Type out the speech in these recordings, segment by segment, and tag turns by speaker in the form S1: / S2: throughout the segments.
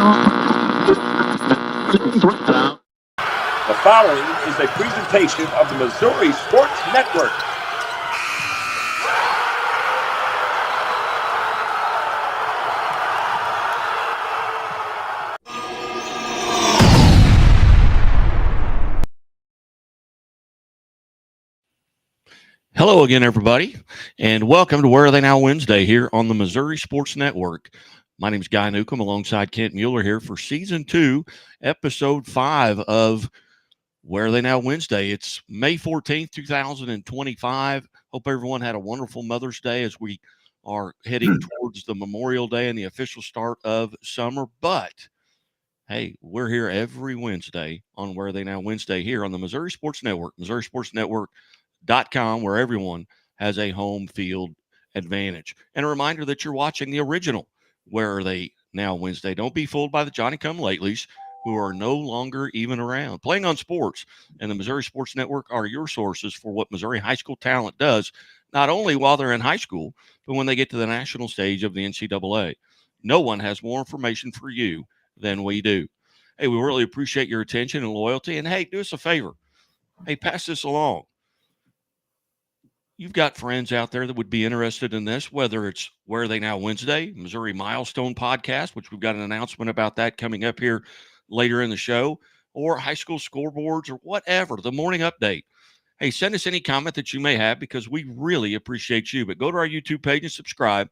S1: The following is a presentation of the Missouri Sports Network.
S2: Hello again, everybody, and welcome to Where Are They Now Wednesday here on the Missouri Sports Network. My name is Guy Newcomb alongside Kent Mueller here for Season 2, Episode 5 of Where Are They Now Wednesday. It's May 14th, 2025. Hope everyone had a wonderful Mother's Day as we are heading towards the Memorial Day and the official start of summer. But, hey, we're here every Wednesday on Where Are They Now Wednesday here on the Missouri Sports Network, MissouriSportsNetwork.com, where everyone has a home field advantage. And a reminder that you're watching the original Where Are They Now Wednesday. Don't be fooled by the Johnny-come-latelys who are no longer even around. Playing on Sports and the Missouri Sports Network are your sources for what Missouri high school talent does, not only while they're in high school, but when they get to the national stage of the NCAA. No one has more information for you than we do. Hey, we really appreciate your attention and loyalty. And hey, do us a favor. Hey, pass this along. You've got friends out there that would be interested in this, whether it's Where Are They Now Wednesday, Missouri Milestone Podcast, which we've got an announcement about that coming up here later in the show, or high school scoreboards or whatever, the morning update. Hey, send us any comment that you may have because we really appreciate you. But go to our YouTube page and subscribe.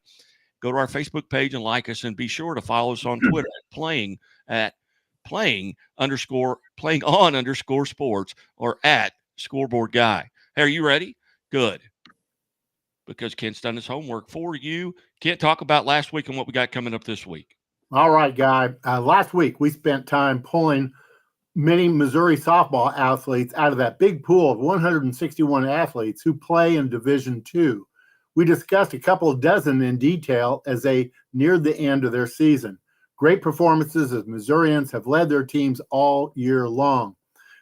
S2: Go to our Facebook page and like us, and be sure to follow us on Twitter at playing on sports or at scoreboard guy. Hey, are you ready? Good. Because Kent's done his homework for you. Kent, talk about last week and what we got coming up this week.
S3: All right, Guy. Last week, we spent time pulling many Missouri softball athletes out of that big pool of 161 athletes who play in Division II. We discussed a couple of dozen in detail as they neared the end of their season. Great performances as Missourians have led their teams all year long.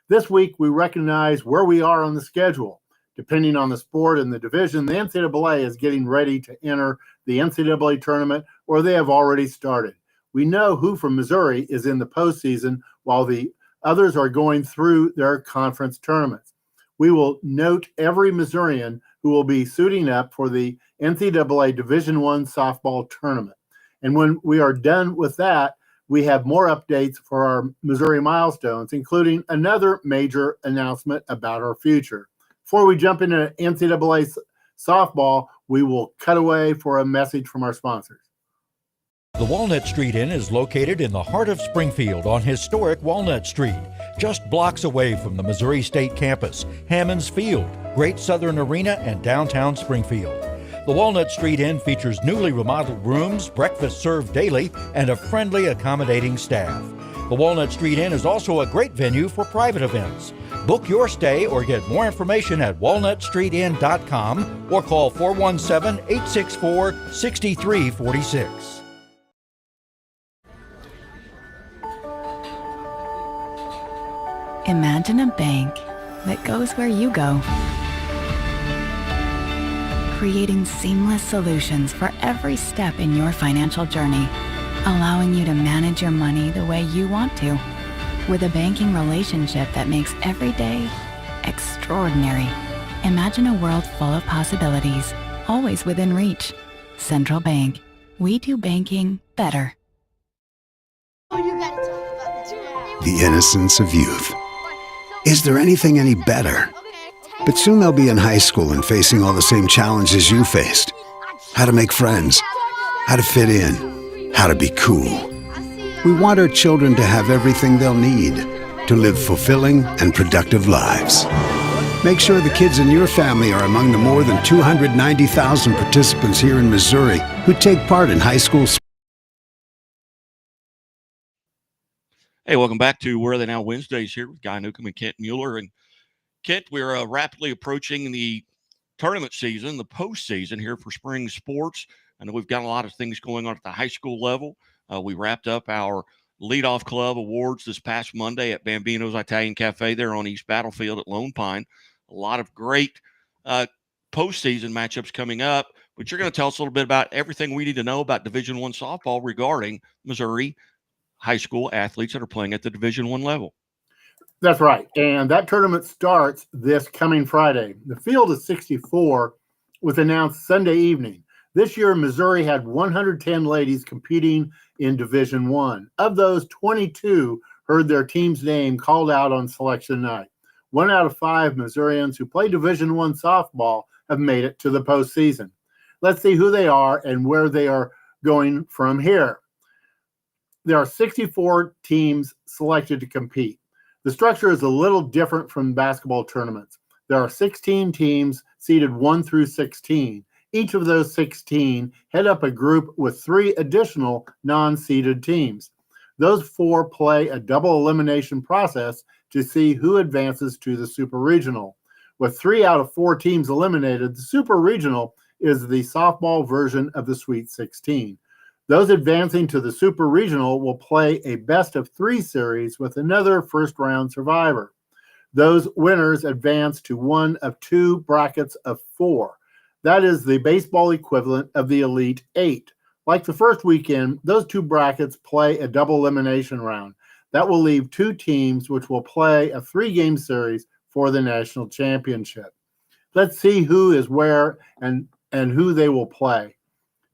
S3: This week, we recognize where we are on the schedule. Depending on the sport and the division, the NCAA is getting ready to enter the NCAA tournament, or they have already started. We know who from Missouri is in the postseason, while the others are going through their conference tournaments. We will note every Missourian who will be suiting up for the NCAA Division I softball tournament. And when we are done with that, we have more updates for our Missouri milestones, including another major announcement about our future. Before we jump into NCAA softball, we will cut away for a message from our sponsors.
S4: The Walnut Street Inn is located in the heart of Springfield on historic Walnut Street, just blocks away from the Missouri State campus, Hammons Field, Great Southern Arena, and downtown Springfield. The Walnut Street Inn features newly remodeled rooms, breakfast served daily, and a friendly, accommodating staff. The Walnut Street Inn is also a great venue for private events. Book your stay or get more information at walnutstreetinn.com or call 417-864-6346.
S5: Imagine a bank that goes where you go, creating seamless solutions for every step in your financial journey, allowing you to manage your money the way you want to. With a banking relationship that makes every day extraordinary. Imagine a world full of possibilities, always within reach. Central Bank. We do banking better.
S6: The innocence of youth. Is there anything any better? But soon they'll be in high school and facing all the same challenges you faced. How to make friends, how to fit in, how to be cool. We want our children to have everything they'll need to live fulfilling and productive lives. Make sure the kids in your family are among the more than 290,000 participants here in Missouri who take part in high school sports.
S2: Hey, welcome back to Where Are They Now Wednesdays here with Guy Newcomb and Kent Mueller. And Kent, we're rapidly approaching the tournament season, the postseason here for spring sports. I know we've got a lot of things going on at the high school level. We wrapped up our leadoff club awards this past Monday at Bambino's Italian Cafe there on East Battlefield at Lone Pine. A lot of great postseason matchups coming up, but you're going to tell us a little bit about everything we need to know about Division I softball regarding Missouri high school athletes that are playing at the Division I level.
S3: That's right. And that tournament starts this coming Friday. The field of 64 was announced Sunday evening. This year, Missouri had 110 ladies competing in Division I. Of those, 22 heard their team's name called out on selection night. 1 out of 5 Missourians who play Division I softball have made it to the postseason. Let's see who they are and where they are going from here. There are 64 teams selected to compete. The structure is a little different from basketball tournaments. There are 16 teams seeded 1 through 16. Each of those 16 head up a group with 3 additional non-seeded teams. Those 4 play a double elimination process to see who advances to the Super Regional. With 3 out of 4 teams eliminated, the Super Regional is the softball version of the Sweet 16. Those advancing to the Super Regional will play a best-of-3 series with another first-round survivor. Those winners advance to one of 2 brackets of 4. That is the baseball equivalent of the Elite 8. Like the first weekend, those 2 brackets play a double elimination round. That will leave 2 teams which will play a 3-game series for the national championship. Let's see who is where and who they will play.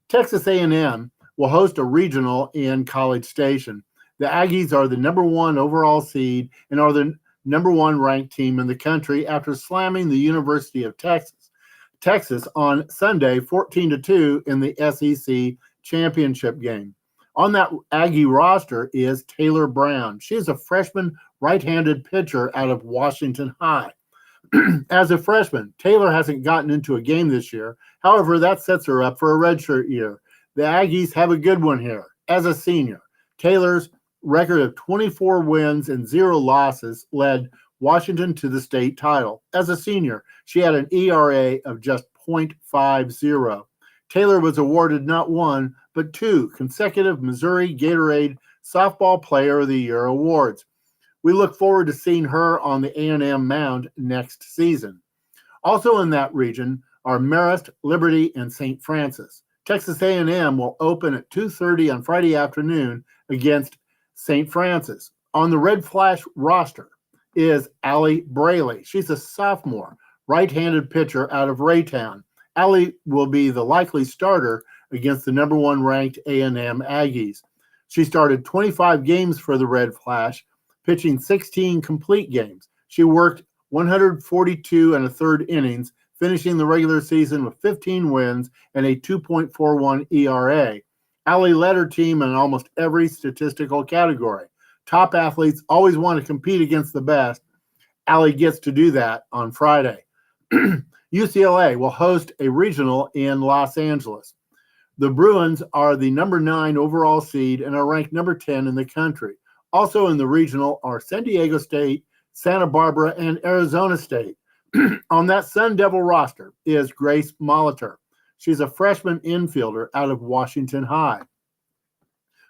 S3: Texas A&M will host a regional in College Station. The Aggies are the number 1 overall seed and are the number 1 ranked team in the country after slamming the University of Texas on Sunday 14-2 in the SEC championship game. On that Aggie roster is Taylor Brown. She is a freshman right-handed pitcher out of Washington High. As a freshman, Taylor hasn't gotten into a game this year. However, that sets her up for a redshirt year. The Aggies have a good one here. As a senior, Taylor's record of 24 wins and 0 losses led Washington to the state title. As a senior, she had an ERA of just .50. Taylor was awarded not 1, but 2 consecutive Missouri Gatorade Softball Player of the Year awards. We look forward to seeing her on the A&M mound next season. Also in that region are Marist, Liberty, and St. Francis. Texas A&M will open at 2:30 on Friday afternoon against St. Francis. On the Red Flash roster is Allie Braley. She's a sophomore, right-handed pitcher out of Raytown. Allie will be the likely starter against the number 1 ranked A&M Aggies. She started 25 games for the Red Flash, pitching 16 complete games. She worked 142 1/3 innings, finishing the regular season with 15 wins and a 2.41 ERA. Allie led her team in almost every statistical category. Top athletes always want to compete against the best. Allie gets to do that on Friday. UCLA will host a regional in Los Angeles. The Bruins are the number 9 overall seed and are ranked number 10 in the country. Also in the regional are San Diego State, Santa Barbara, and Arizona State. On that Sun Devil roster is Grace Molitor. She's a freshman infielder out of Washington High.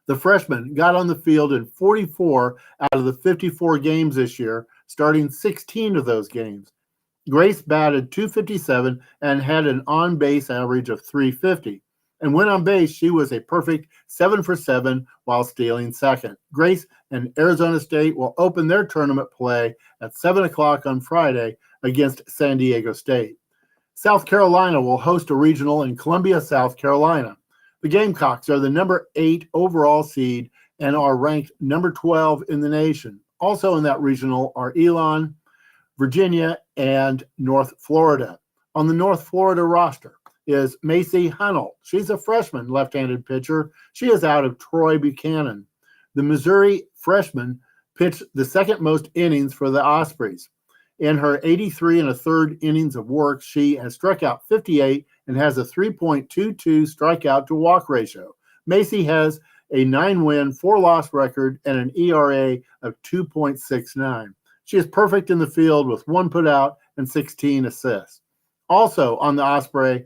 S3: The freshman got on the field in 44 out of the 54 games this year, starting 16 of those games. Grace batted .257 and had an on-base average of .350. And when on base, she was a perfect 7 for 7 while stealing second. Grace and Arizona State will open their tournament play at 7 o'clock on Friday against San Diego State. South Carolina will host a regional in Columbia, South Carolina. The Gamecocks are the number 8 overall seed and are ranked number 12 in the nation. Also in that regional are Elon, Virginia, and North Florida. On the North Florida roster is Macy Hunnell. She's a freshman left-handed pitcher. She is out of Troy Buchanan. The Missouri freshman pitched the second most innings for the Ospreys. In her 83 1/3 innings of work, she has struck out 58 and has a 3.22 strikeout to walk ratio. Macy has a 9-win, 4-loss record and an ERA of 2.69. She is perfect in the field with 1 putout and 16 assists. Also on the Osprey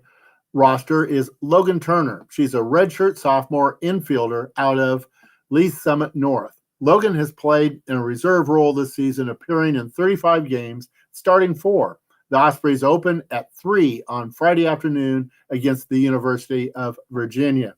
S3: roster is Logan Turner. She's a redshirt sophomore infielder out of Lee's Summit North. Logan has played in a reserve role this season, appearing in 35 games, starting 4. The Ospreys open at 3 on Friday afternoon against the University of Virginia.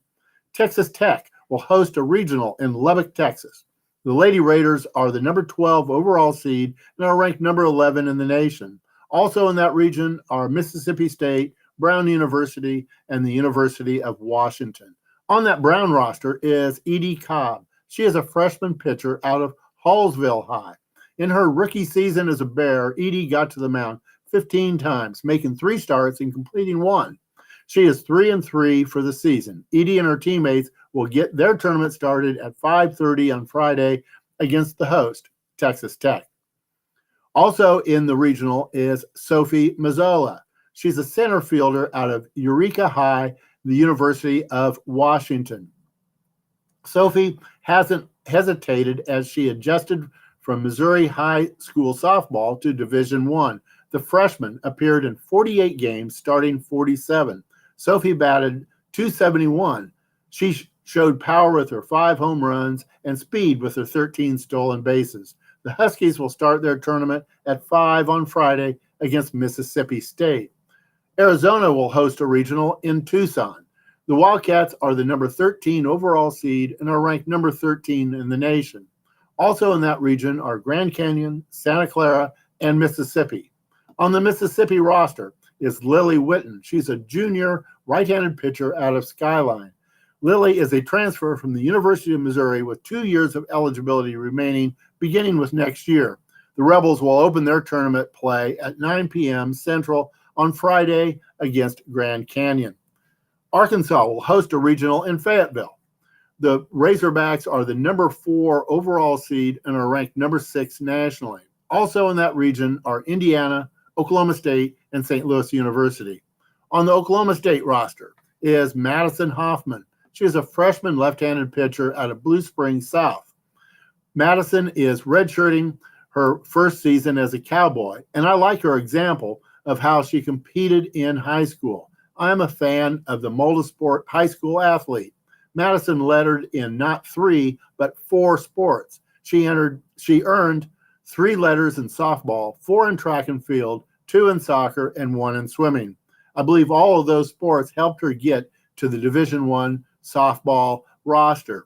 S3: Texas Tech will host a regional in Lubbock, Texas. The Lady Raiders are the number 12 overall seed and are ranked number 11 in the nation. Also in that region are Mississippi State, Brown University, and the University of Washington. On that Brown roster is Edie Cobb. She is a freshman pitcher out of Hallsville High. In her rookie season as a Bear, Edie got to the mound 15 times, making 3 starts and completing 1. She is 3-3 for the season. Edie and her teammates will get their tournament started at 5:30 on Friday against the host, Texas Tech. Also in the regional is Sophie Mazzola. She's a center fielder out of Eureka High, the University of Washington. Sophie hasn't hesitated as she adjusted from Missouri high school softball to Division I. The freshman appeared in 48 games, starting 47. Sophie batted .271. She showed power with her 5 home runs and speed with her 13 stolen bases. The Huskies will start their tournament at 5 on Friday against Mississippi State. Arizona will host a regional in Tucson. The Wildcats are the number 13 overall seed and are ranked number 13 in the nation. Also in that region are Grand Canyon, Santa Clara, and Mississippi. On the Mississippi roster is Lily Witten. She's a junior right-handed pitcher out of Skyline. Lily is a transfer from the University of Missouri with 2 years of eligibility remaining, beginning with next year. The Rebels will open their tournament play at 9 p.m. Central on Friday against Grand Canyon. Arkansas will host a regional in Fayetteville. The Razorbacks are the number 4 overall seed and are ranked number 6 nationally. Also in that region are Indiana, Oklahoma State, and St. Louis University. On the Oklahoma State roster is Madison Hoffman. She is a freshman left-handed pitcher out of Blue Springs South. Madison is redshirting her first season as a Cowboy, and I like her example of how she competed in high school. I'm a fan of the multi-sport high school athlete. Madison lettered in not 3, but 4 sports. She earned 3 letters in softball, 4 in track and field, 2 in soccer, and 1 in swimming. I believe all of those sports helped her get to the Division I softball roster.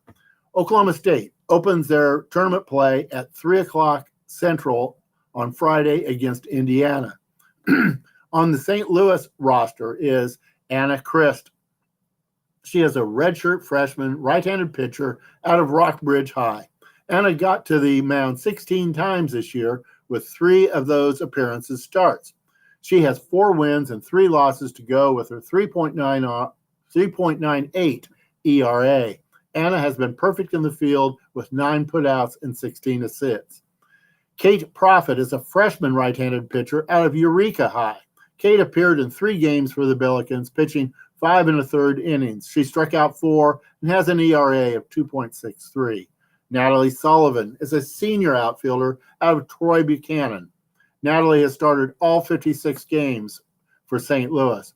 S3: Oklahoma State opens their tournament play at 3 o'clock Central on Friday against Indiana. On the St. Louis roster is Anna Christ. She is a redshirt freshman right-handed pitcher out of Rockbridge High. Anna got to the mound 16 times this year with 3 of those appearances starts. She has 4 wins and 3 losses to go with her 3.98 ERA. Anna has been perfect in the field with 9 putouts and 16 assists. Kate Profit is a freshman right-handed pitcher out of Eureka High. Kate appeared in 3 games for the Billikens, pitching 5 1/3 innings. She struck out 4 and has an ERA of 2.63. Natalie Sullivan is a senior outfielder out of Troy Buchanan. Natalie has started all 56 games for St. Louis.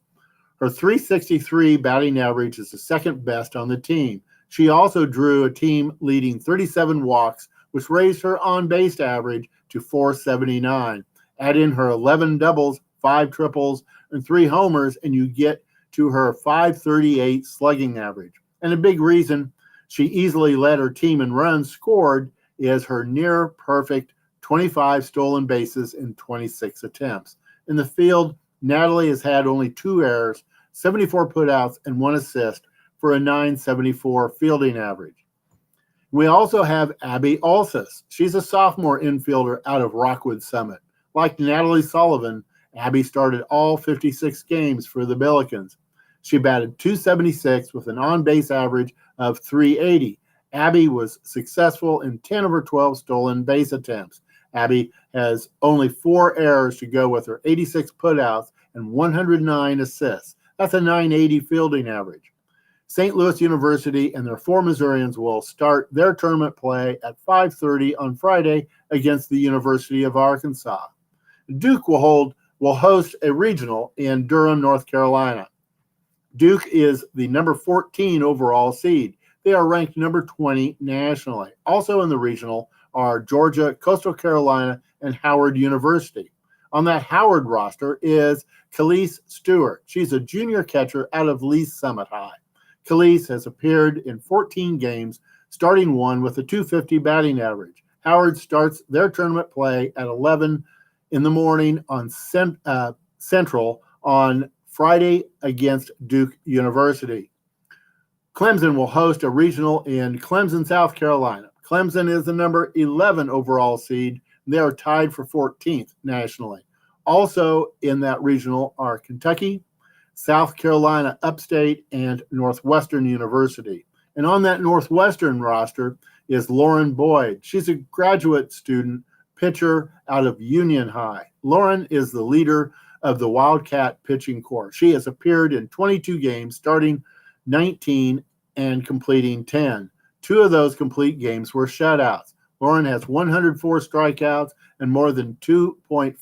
S3: Her .363 batting average is the second best on the team. She also drew a team-leading 37 walks, which raised her on-base average to .479. Add in her 11 doubles, 5 triples, and 3 homers, and you get to her .538 slugging average. And a big reason she easily led her team in runs scored is her near-perfect 25 stolen bases in 26 attempts. In the field, Natalie has had only 2 errors, 74 putouts, and 1 assist for a .974 fielding average. We also have Abby Alsis. She's a sophomore infielder out of Rockwood Summit. Like Natalie Sullivan, Abby started all 56 games for the Billikens. She batted .276 with an on-base average of .380. Abby was successful in 10 of her 12 stolen base attempts. Abby has only 4 errors to go with her 86 putouts and 109 assists. That's a .980 fielding average. St. Louis University and their 4 Missourians will start their tournament play at 5:30 on Friday against the University of Arkansas. Duke will host a regional in Durham, North Carolina. Duke is the number 14 overall seed. They are ranked number 20 nationally. Also in the regional are Georgia, Coastal Carolina, and Howard University. On that Howard roster is Khalees Stewart. She's a junior catcher out of Lee's Summit High. Calise has appeared in 14 games, starting one with a .250 batting average. Howard starts their tournament play at 11 in the morning on Central on Friday against Duke University. Clemson will host a regional in Clemson, South Carolina. Clemson is the number 11 overall seed. They are tied for 14th nationally. Also in that regional are Kentucky, South Carolina Upstate, and Northwestern University. And on that Northwestern roster is Lauren Boyd. She's a graduate student pitcher out of Union High. Lauren is the leader of the Wildcat pitching corps. She has appeared in 22 games, starting 19 and completing 10. 2 of those complete games were shutouts. Lauren has 104 strikeouts and more than 2.5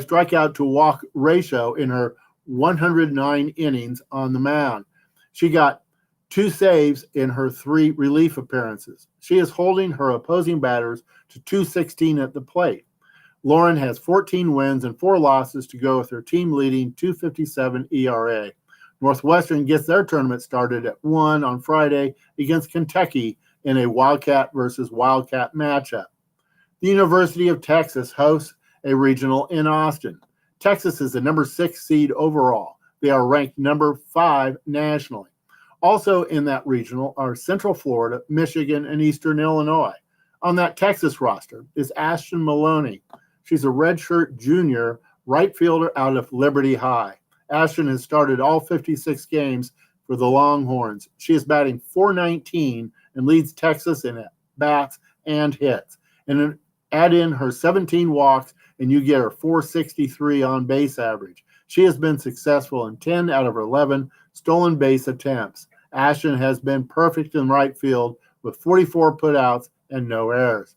S3: strikeout to walk ratio in her 109 innings on the mound. She got 2 saves in her 3 relief appearances. She is holding her opposing batters to .216 at the plate. Lauren has 14 wins and 4 losses to go with her team-leading .257 ERA. Northwestern gets their tournament started at 1 on Friday against Kentucky in a Wildcat versus Wildcat matchup. The University of Texas hosts a regional in Austin. Texas is the number 6 seed overall. They are ranked number 5 nationally. Also in that regional are Central Florida, Michigan, and Eastern Illinois. On that Texas roster is Ashton Maloney. She's a redshirt junior right fielder out of Liberty High. Ashton has started all 56 games for the Longhorns. She is batting .419 and leads Texas in bats and hits. And add in her 17 walks, and you get her .463 on base average. She has been successful in 10 out of her 11 stolen base attempts. Ashton has been perfect in right field with 44 putouts and no errors.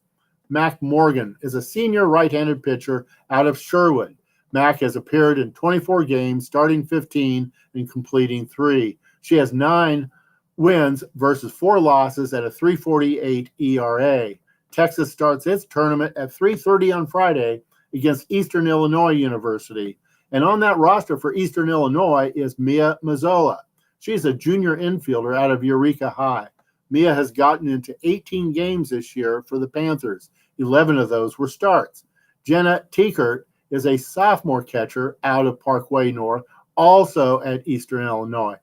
S3: Mac Morgan is a senior right-handed pitcher out of Sherwood. Mac has appeared in 24 games, starting 15 and completing 3. She has 9 wins versus 4 losses at a .348 ERA. Texas starts its tournament at 3:30 on Friday against Eastern Illinois University. And on that roster for Eastern Illinois is Mia Mazzola. She's a junior infielder out of Eureka High. Mia has gotten into 18 games this year for the Panthers. 11 of those were starts. Jenna Tiekert is a sophomore catcher out of Parkway North, also at Eastern Illinois.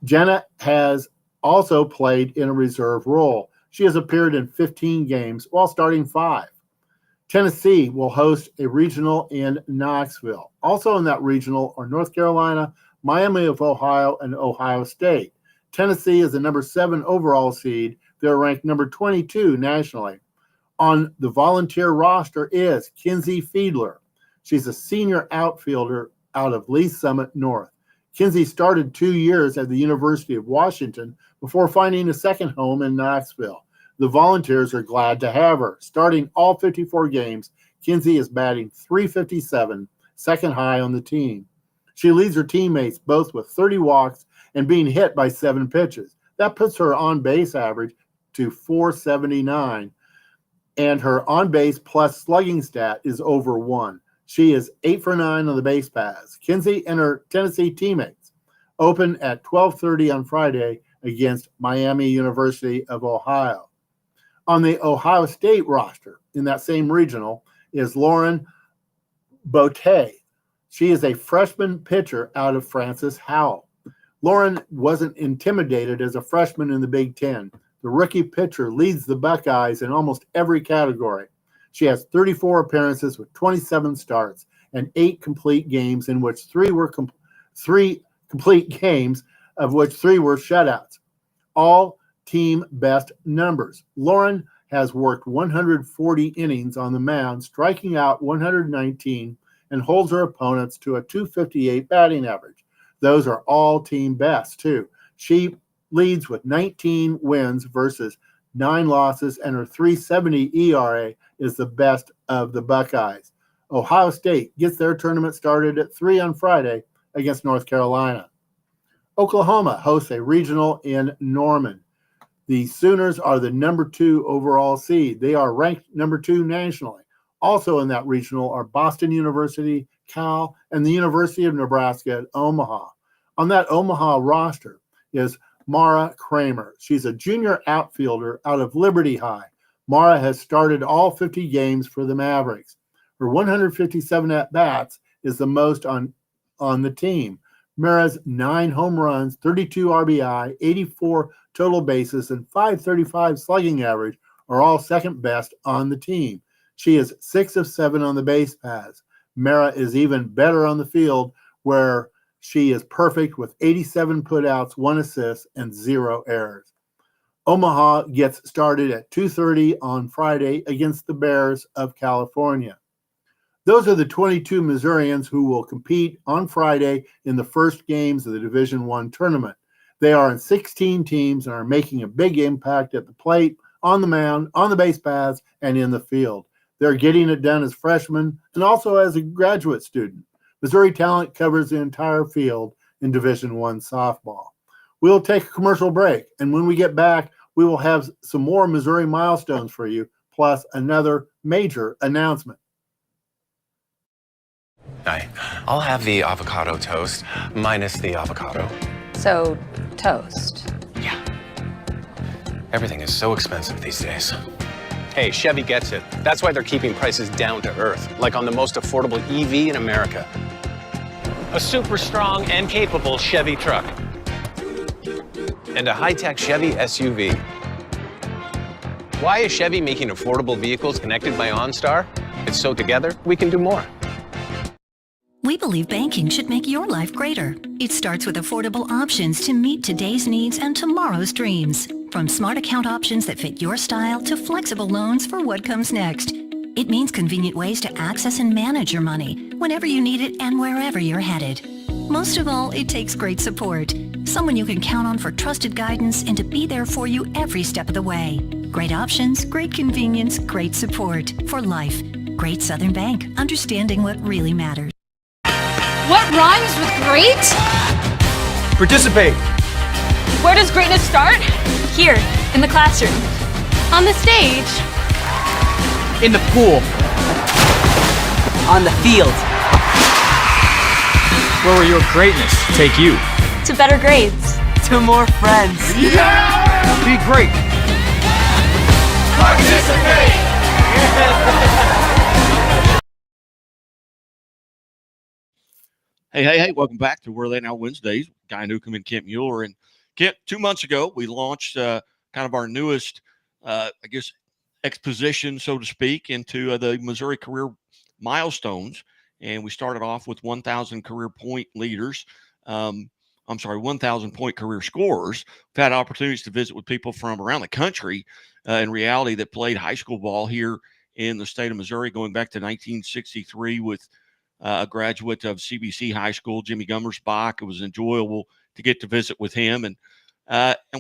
S3: Jenna has also played in a reserve role. She has appeared in 15 games while starting 5. Tennessee will host a regional in Knoxville. Also in that regional are North Carolina, Miami of Ohio, and Ohio State. Tennessee is the number 7 overall seed. They're ranked number 22 nationally. On the volunteer roster is Kinsey Fiedler. She's a senior outfielder out of Lee Summit North. Kinsey started 2 years at the University of Washington before finding a second home in Knoxville. The Volunteers are glad to have her. Starting all 54 games, Kinsey is batting .357, second high on the team. She leads her teammates both with 30 walks and being hit by 7 pitches. That puts her on-base average to .479, and her on-base plus slugging stat is over 1. She is 8 for 9 on the base paths. Kinsey and her Tennessee teammates open at 12:30 on Friday against Miami University of Ohio. On the Ohio State roster, in that same regional, is Lauren Bote. She is a freshman pitcher out of Francis Howell. Lauren wasn't intimidated as a freshman in the Big Ten. The rookie pitcher leads the Buckeyes in almost every category. She has 34 appearances with 27 starts and 8 complete games, in which 3 were 3 complete games, of which 3 were shutouts. All team best numbers. Lauren has worked 140 innings on the mound, striking out 119, and holds her opponents to a .258 batting average. Those are all team best, too. She leads with 19 wins versus 9 losses, and her .370 ERA is the best of the Buckeyes. Ohio State gets their tournament started at 3 on Friday against North Carolina. Oklahoma hosts a regional in Norman. The Sooners are the number 2 overall seed. They are ranked number 2 nationally. Also in that regional are Boston University, Cal, and the University of Nebraska at Omaha. On that Omaha roster is Mara Kramer. She's a junior outfielder out of Liberty High. Mara has started all 50 games for the Mavericks. Her 157 at-bats is the most on the team. Mara's 9 home runs, 32 RBI, 84 total bases, and 535 slugging average are all second best on the team. She is 6 of 7 on the base paths. Mara is even better on the field, where she is perfect with 87 putouts, 1 assist, and 0 errors. Omaha gets started at 2:30 on Friday against the Bears of California. Those are the 22 Missourians who will compete on Friday in the first games of the Division I tournament. They are in 16 teams and are making a big impact at the plate, on the mound, on the base paths, and in the field. They're getting it done as freshmen and also as a graduate student. Missouri talent covers the entire field in Division I softball. We'll take a commercial break, and when we get back, we will have some more Missouri milestones for you, plus another major announcement.
S7: Hi, I'll have the avocado toast minus the avocado.
S8: So, toast.
S7: Yeah. Everything is so expensive these days. Hey, Chevy gets it. That's why they're keeping prices down to earth, like on the most affordable EV in America. A super strong and capable Chevy truck. And a high-tech Chevy SUV. Why is Chevy making affordable vehicles connected by OnStar? It's so together we can do more.
S9: We believe banking should make your life greater. It starts with affordable options to meet today's needs and tomorrow's dreams. From smart account options that fit your style to flexible loans for what comes next. It means convenient ways to access and manage your money whenever you need it and wherever you're headed. Most of all, it takes great support. Someone you can count on for trusted guidance and to be there for you every step of the way. Great options, great convenience, great support for life. Great Southern Bank, understanding what really matters.
S10: What rhymes with great?
S11: Participate.
S10: Where does greatness start? Here, in the classroom. On the stage.
S11: In the pool.
S12: On the field.
S11: Where will your greatness take you?
S10: To better grades.
S12: To more friends.
S11: Yeah! Be great.
S12: Participate!
S2: Hey, welcome back to Where They Now Wednesdays. Guy Newcomb and Kent Mueller. And Kent, 2 months ago, we launched kind of our newest, exposition, so to speak, into the Missouri career milestones. And we started off with 1,000 career point leaders. 1,000 point career scorers. We've had opportunities to visit with people from around the country in reality that played high school ball here in the state of Missouri going back to 1963 with a graduate of CBC High School, Jimmy Gummersbach. It was enjoyable to get to visit with him. And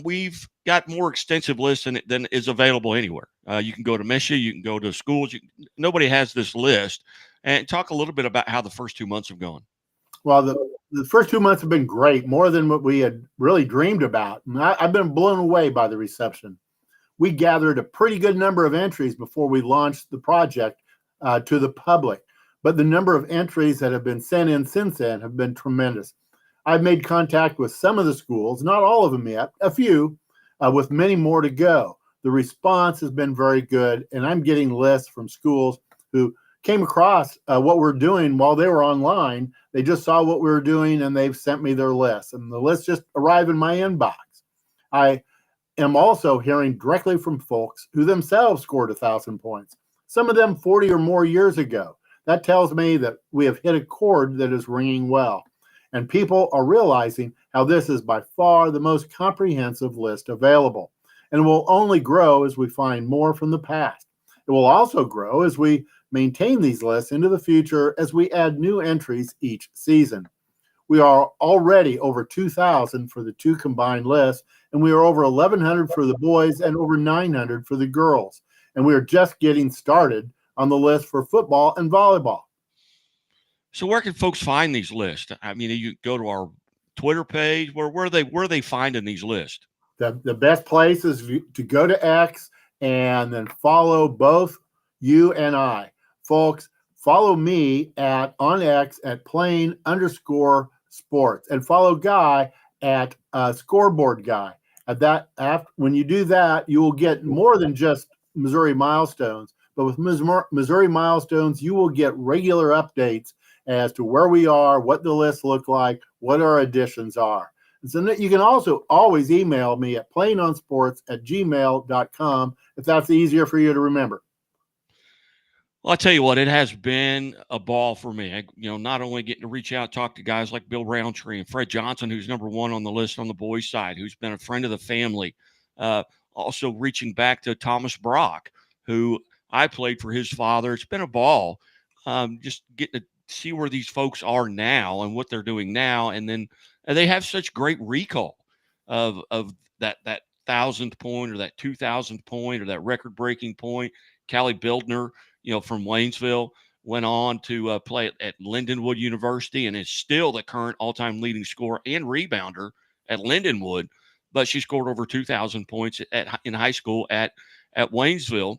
S2: we've got more extensive lists than is available anywhere. You can go to Misha, you can go to schools. Nobody has this list. And talk a little bit about how the first 2 months have gone.
S3: Well, the first 2 months have been great, more than what we had really dreamed about. And I've been blown away by the reception. We gathered a pretty good number of entries before we launched the project to the public. But the number of entries that have been sent in since then have been tremendous. I've made contact with some of the schools, not all of them yet, a few, with many more to go. The response has been very good, and I'm getting lists from schools who came across what we're doing while they were online. They just saw what we were doing, and they've sent me their lists, and the lists just arrive in my inbox. I am also hearing directly from folks who themselves scored 1,000 points, some of them 40 or more years ago. That tells me that we have hit a chord that is ringing well, and people are realizing how this is by far the most comprehensive list available, and will only grow as we find more from the past. It will also grow as we maintain these lists into the future as we add new entries each season. We are already over 2,000 for the two combined lists, and we are over 1,100 for the boys and over 900 for the girls. And we are just getting started on the list for football and volleyball.
S2: So where can folks find these lists? I mean, you go to our Twitter page. Where are they finding these lists?
S3: The best place is to go to X and then follow both you and I. Folks, follow me on X at @plain_sports. Sports, and follow Guy at Scoreboard Guy. When you do that, you will get more than just Missouri Milestones, but with Missouri Milestones, you will get regular updates as to where we are, what the lists look like, what our additions are. And so you can also always email me at playingonsports@gmail.com if that's easier for you to remember.
S2: Well, I'll tell you what, it has been a ball for me. Not only getting to reach out, talk to guys like Bill Roundtree and Fred Johnson, who's number one on the list on the boys' side, who's been a friend of the family. Also reaching back to Thomas Brock, who I played for his father. It's been a ball. Just getting to see where these folks are now and what they're doing now. And then they have such great recall of that 1,000th point or that 2,000th point or that record-breaking point. Callie Bildner, from Waynesville, went on to play at Lindenwood University and is still the current all-time leading scorer and rebounder at Lindenwood. But she scored over 2,000 points in high school at Waynesville.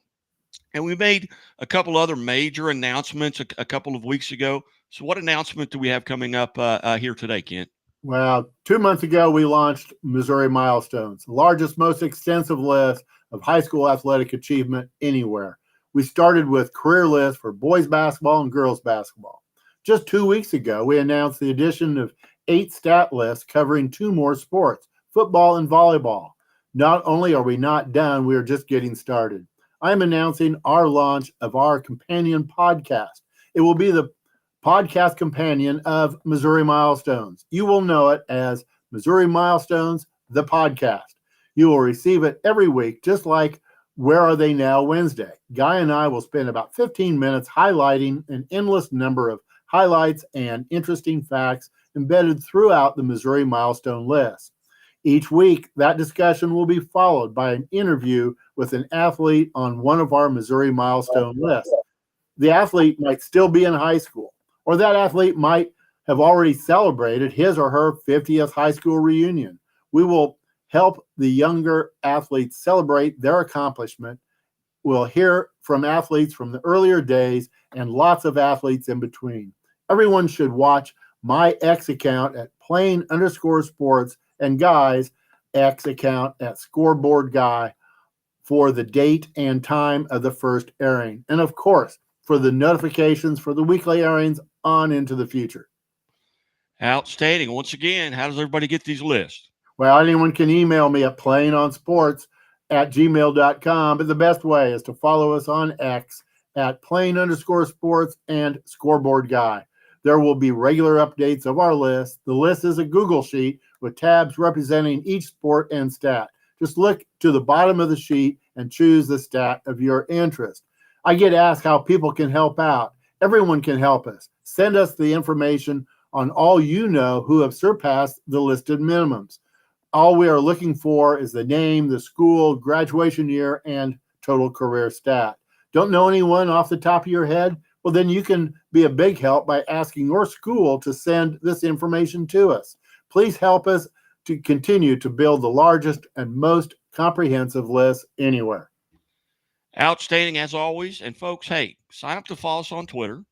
S2: And we made a couple other major announcements a couple of weeks ago. So what announcement do we have coming up here today, Kent?
S3: Well, 2 months ago, we launched Missouri Milestones, the largest, most extensive list of high school athletic achievement anywhere. We started with career lists for boys basketball and girls basketball. Just 2 weeks ago, we announced the addition of 8 stat lists covering 2 more sports, football and volleyball. Not only are we not done, we are just getting started. I'm announcing our launch of our companion podcast. It will be the podcast companion of Missouri Milestones. You will know it as Missouri Milestones, the podcast. You will receive it every week, just like Where Are They Now Wednesday. Guy and I will spend about 15 minutes highlighting an endless number of highlights and interesting facts embedded throughout the Missouri Milestone list. Each week, that discussion will be followed by an interview with an athlete on one of our Missouri Milestone lists. The athlete might still be in high school, or that athlete might have already celebrated his or her 50th high school reunion. We will help the younger athletes celebrate their accomplishment. We'll hear from athletes from the earlier days and lots of athletes in between. Everyone should watch my X account at plain_sports and Guy's X account at Scoreboard Guy for the date and time of the first airing. And of course, for the notifications for the weekly airings on into the future.
S2: Outstanding. Once again, how does everybody get these lists?
S3: Well, anyone can email me at playingonsports@gmail.com, but the best way is to follow us on X at plain_sports and Scoreboard Guy. There will be regular updates of our list. The list is a Google sheet with tabs representing each sport and stat. Just look to the bottom of the sheet and choose the stat of your interest. I get asked how people can help out. Everyone can help us. Send us the information on all you know who have surpassed the listed minimums. All we are looking for is the name, the school, graduation year, and total career stat. Don't know anyone off the top of your head? Well, then you can be a big help by asking your school to send this information to us. Please help us to continue to build the largest and most comprehensive list anywhere.
S2: Outstanding as always. And folks, hey, sign up to follow us on Twitter.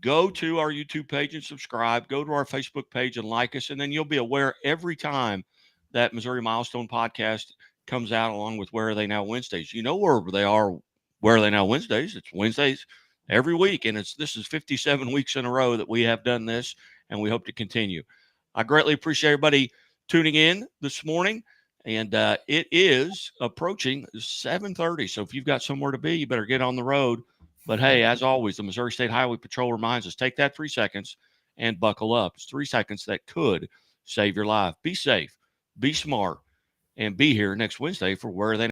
S2: Go to our YouTube page and subscribe. Go to our Facebook page and like us, and then you'll be aware every time that Missouri Milestone podcast comes out, along with Where Are They Now Wednesdays. You know where they are. Where Are They Now Wednesdays? It's Wednesdays every week, and this is 57 weeks in a row that we have done this, and we hope to continue. I greatly appreciate everybody tuning in this morning, and it is approaching 7:30. So if you've got somewhere to be, you better get on the road. But hey, as always, the Missouri State Highway Patrol reminds us, take that 3 seconds and buckle up. It's 3 seconds that could save your life. Be safe, be smart, and be here next Wednesday for Where Are They